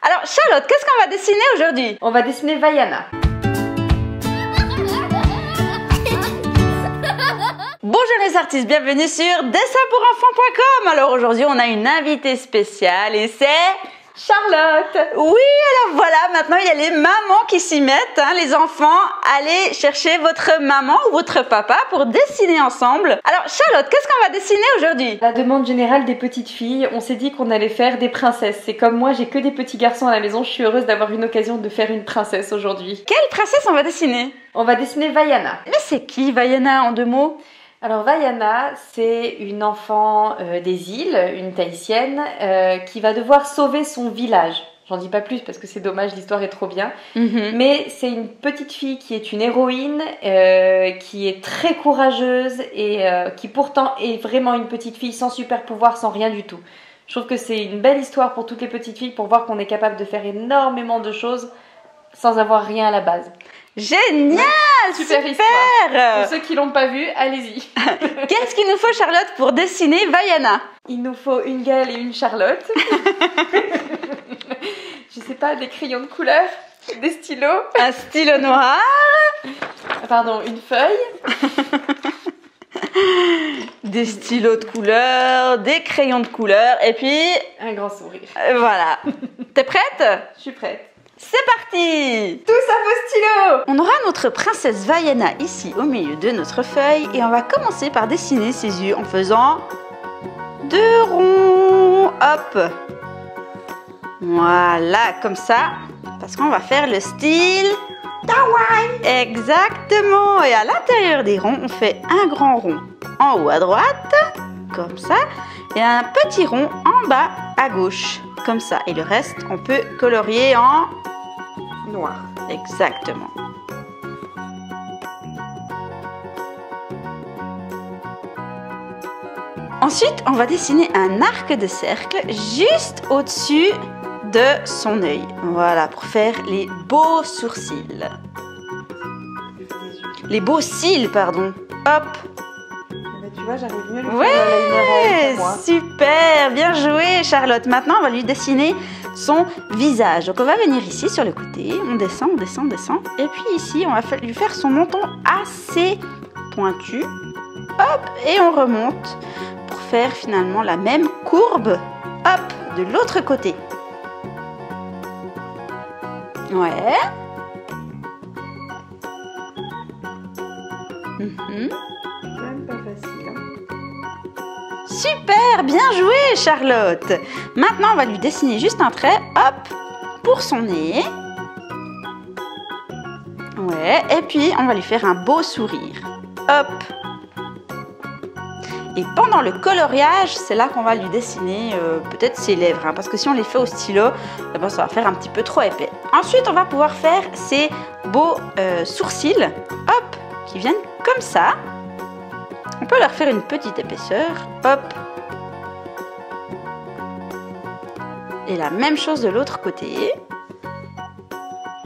Alors Charlotte, qu'est-ce qu'on va dessiner aujourd'hui? On va dessiner Vaiana. Bonjour les artistes, bienvenue sur dessinpourenfants.com. Alors aujourd'hui on a une invitée spéciale et c'est Charlotte. Oui, alors voilà, maintenant il y a les mamans qui s'y mettent, hein, les enfants. Allez chercher votre maman ou votre papa pour dessiner ensemble. Alors Charlotte, qu'est-ce qu'on va dessiner aujourd'hui? La demande générale des petites filles, on s'est dit qu'on allait faire des princesses. C'est comme moi, j'ai que des petits garçons à la maison, je suis heureuse d'avoir une occasion de faire une princesse aujourd'hui. Quelle princesse on va dessiner? On va dessiner Vaiana. Mais c'est qui Vaiana en 2 mots? Alors Vaiana, c'est une enfant des îles, une tahitienne, qui va devoir sauver son village. J'en dis pas plus parce que c'est dommage, l'histoire est trop bien. Mais c'est une petite fille qui est une héroïne, qui est très courageuse et qui pourtant est vraiment une petite fille sans super pouvoir, sans rien du tout. Je trouve que c'est une belle histoire pour toutes les petites filles pour voir qu'on est capable de faire énormément de choses sans avoir rien à la base. Génial! Super histoire. Pour ceux qui l'ont pas vu, allez-y. Qu'est-ce qu'il nous faut Charlotte pour dessiner Vaiana? Il nous faut une Gaëlle et une Charlotte. Je sais pas, des crayons de couleur, des stylos. Un stylo noir. Pardon, une feuille. Des stylos de couleur, des crayons de couleur et puis... un grand sourire. Voilà. T'es prête? Je suis prête. C'est parti! Tous à vos stylos! On aura notre princesse Vaiana ici au milieu de notre feuille et on va commencer par dessiner ses yeux en faisant 2 ronds. Hop! Voilà, comme ça, parce qu'on va faire le style kawaii. Exactement! Et à l'intérieur des ronds, on fait un grand rond en haut à droite, comme ça, et un petit rond en bas à gauche, comme ça. Et le reste, on peut colorier en noir. Exactement. Ensuite, on va dessiner un arc de cercle juste au-dessus de son œil. Voilà, pour faire les beaux sourcils. Les beaux cils, pardon. Hop. Tu vois, j'arrive mieux à le Ouais, faire. super, bien joué Charlotte. Maintenant, on va lui dessiner son visage. Donc, on va venir ici sur le côté. On descend, on descend, on descend. Et puis ici, on va lui faire son menton assez pointu. Hop, et on remonte pour faire finalement la même courbe. Hop, de l'autre côté. Ouais. Même pas facile. Super, bien joué Charlotte. Maintenant, on va lui dessiner juste un trait, hop, pour son nez. Ouais, et puis on va lui faire un beau sourire. Hop. Et pendant le coloriage, c'est là qu'on va lui dessiner peut-être ses lèvres, hein, parce que si on les fait au stylo, eh ben, ça va faire un petit peu trop épais. Ensuite, on va pouvoir faire ses beaux sourcils, hop, qui viennent comme ça. On peut leur faire une petite épaisseur, hop. Et la même chose de l'autre côté.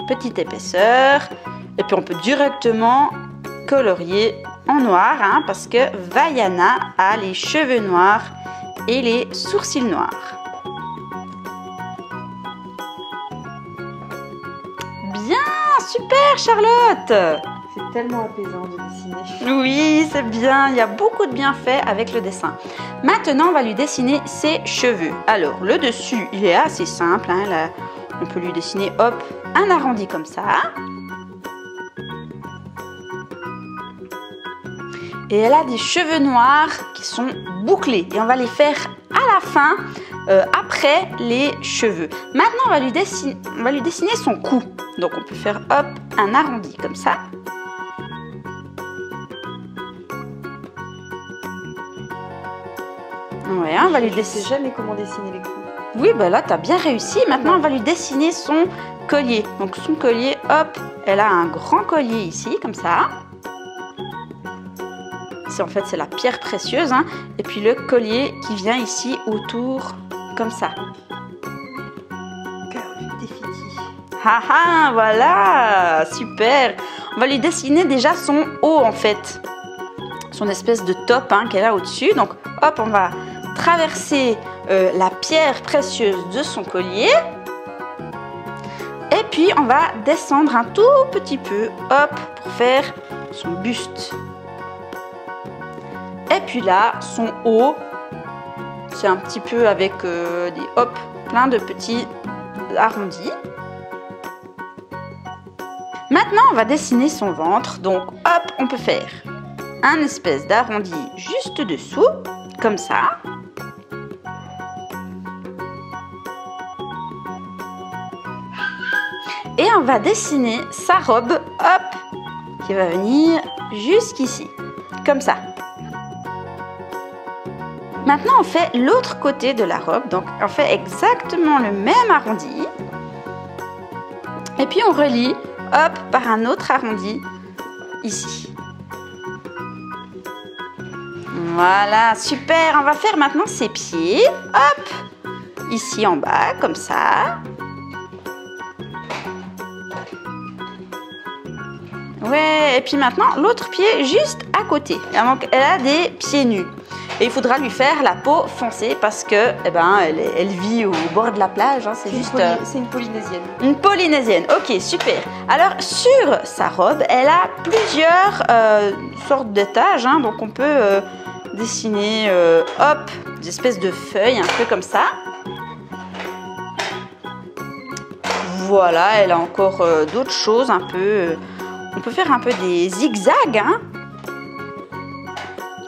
Petite épaisseur. Et puis on peut directement colorier en noir, hein, parce que Vaiana a les cheveux noirs et les sourcils noirs. Bien, super Charlotte! C'est tellement apaisant de dessiner. Oui, c'est bien. Il y a beaucoup de bienfaits avec le dessin. Maintenant, on va lui dessiner ses cheveux. Alors, le dessus, il est assez simple. Hein, là, on peut lui dessiner, hop, un arrondi comme ça. Et elle a des cheveux noirs qui sont bouclés. Et on va les faire à la fin, après les cheveux. Maintenant, on va lui dessiner son cou. Donc, on peut faire, hop, un arrondi comme ça. Ouais, on va lui dessiner. Je sais jamais comment dessiner les coups. Oui, bah là, tu as bien réussi. Maintenant, on va lui dessiner son collier. Donc, son collier, hop, elle a un grand collier ici, comme ça. En fait, c'est la pierre précieuse. Hein. Et puis, le collier qui vient ici autour, comme ça. Cœur du défi. Ah ah, voilà, super. On va lui dessiner déjà son haut, en fait. Son espèce de top, hein, qu'elle a au-dessus. Donc, hop, on va traverser la pierre précieuse de son collier. puis on va descendre un tout petit peu, hop, pour faire son buste. Et puis là, son haut, c'est un petit peu avec des hop, plein de petits arrondis. Maintenant, on va dessiner son ventre. Donc, hop, on peut faire un espèce d'arrondi juste dessous, comme ça. Et on va dessiner sa robe, hop, qui va venir jusqu'ici, comme ça. Maintenant, on fait l'autre côté de la robe. Donc, on fait exactement le même arrondi. Et puis, on relie, hop, par un autre arrondi, ici. Voilà, super. On va faire maintenant ses pieds. Hop, ici en bas, comme ça. Ouais, et puis maintenant, l'autre pied juste à côté. Donc, elle a des pieds nus. Et il faudra lui faire la peau foncée parce que, eh ben, elle vit au bord de la plage. Hein, c'est juste. C'est une Polynésienne. Une Polynésienne. Ok, super. Alors sur sa robe, elle a plusieurs sortes d'étages. Hein, donc on peut dessiner, hop, des espèces de feuilles, un peu comme ça. Voilà, elle a encore d'autres choses, un peu. On peut faire un peu des zigzags. Hein.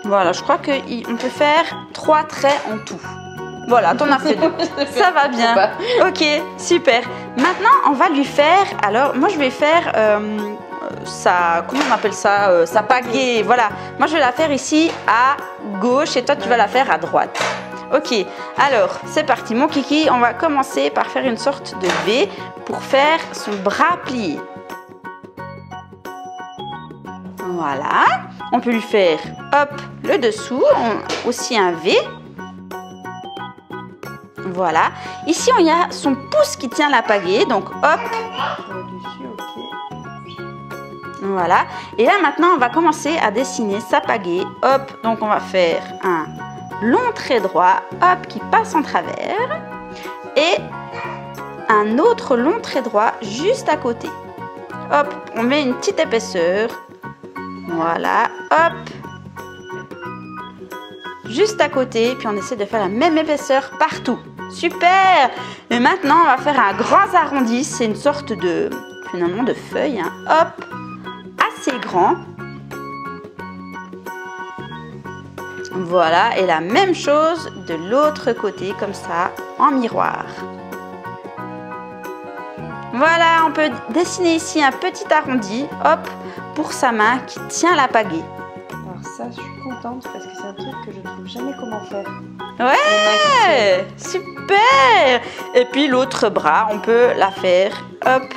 Voilà, je crois qu'on peut faire 3 traits en tout. Voilà, t'en as fait 2. Ça va bien. Ok, super. Maintenant, on va lui faire... Alors, moi, je vais faire sa... Comment on appelle ça sa pagaie. Voilà. Moi, je vais la faire ici à gauche et toi, tu vas la faire à droite. Ok, alors, c'est parti. Mon kiki, on va commencer par faire une sorte de V pour faire son bras plié. Voilà. On peut lui faire, hop, le dessous, aussi un V. Voilà. Ici, il y a son pouce qui tient la pagaie. Donc, hop. Voilà. Et là, maintenant, on va commencer à dessiner sa pagaie. Hop. Donc, on va faire un long trait droit, hop, qui passe en travers. Et un autre long trait droit juste à côté. Hop. On met une petite épaisseur. Voilà, hop, juste à côté, puis on essaie de faire la même épaisseur partout. Super. Et maintenant, on va faire un grand arrondi. C'est une sorte de, finalement, de feuille. Hein. Hop, assez grand. Voilà, et la même chose de l'autre côté, comme ça, en miroir. Voilà, on peut dessiner ici un petit arrondi, hop, pour sa main qui tient la pagaie. Alors ça, je suis contente parce que c'est un truc que je trouve jamais comment faire. Ouais, super. Et puis l'autre bras, on peut la faire, hop,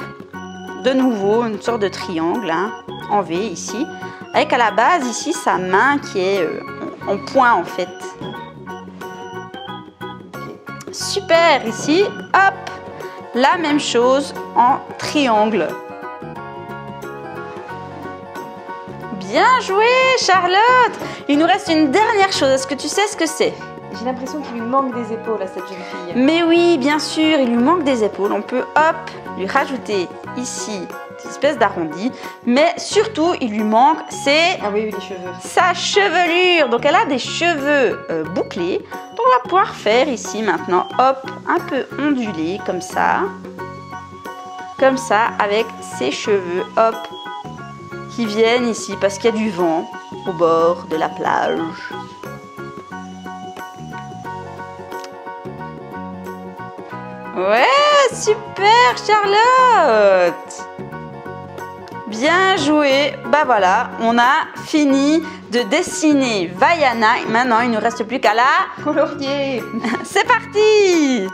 de nouveau une sorte de triangle, hein, en V ici, avec à la base ici sa main qui est en point en fait. Super, ici, hop, la même chose en triangle. Bien joué, Charlotte. Il nous reste une dernière chose. Est-ce que tu sais ce que c'est? J'ai l'impression qu'il lui manque des épaules à cette jeune fille. Mais oui, bien sûr, il lui manque des épaules. On peut, hop, lui rajouter ici une espèce d'arrondi. Mais surtout, il lui manque, c'est les cheveux. Sa chevelure. Donc, elle a des cheveux bouclés. Donc, on va pouvoir faire ici maintenant, hop, un peu ondulé comme ça. Comme ça, avec ses cheveux, hop, qui viennent ici parce qu'il y a du vent au bord de la plage. Ouais, super Charlotte. Bien joué. Bah voilà, on a fini de dessiner Vaiana. Et maintenant, il ne nous reste plus qu'à la colorier. C'est parti.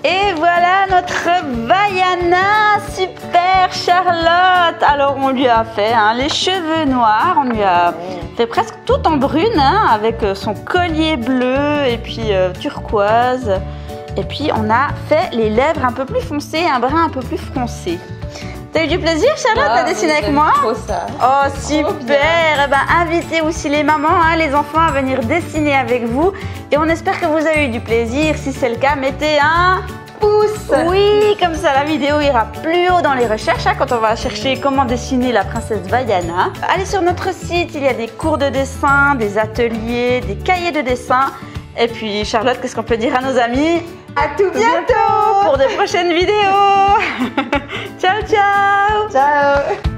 Et voilà, notre Vaiana. Super Charlotte. Alors on lui a fait les cheveux noirs, on lui a fait presque tout en brune avec son collier bleu et puis turquoise. Et puis on a fait les lèvres un peu plus foncées, un brin un peu plus froncé. T'as eu du plaisir, Charlotte, à dessiner avec moi? Trop ça. Oh, super! Eh ben, invitez aussi les mamans, les enfants à venir dessiner avec vous. Et on espère que vous avez eu du plaisir. Si c'est le cas, mettez un pouce. Oui, comme ça la vidéo ira plus haut dans les recherches quand on va chercher comment dessiner la princesse Vaiana. Allez sur notre site, il y a des cours de dessin, des ateliers, des cahiers de dessin. Et puis, Charlotte, qu'est-ce qu'on peut dire à nos amis? À tout bientôt pour de prochaines vidéos. Ciao, ciao. Ciao.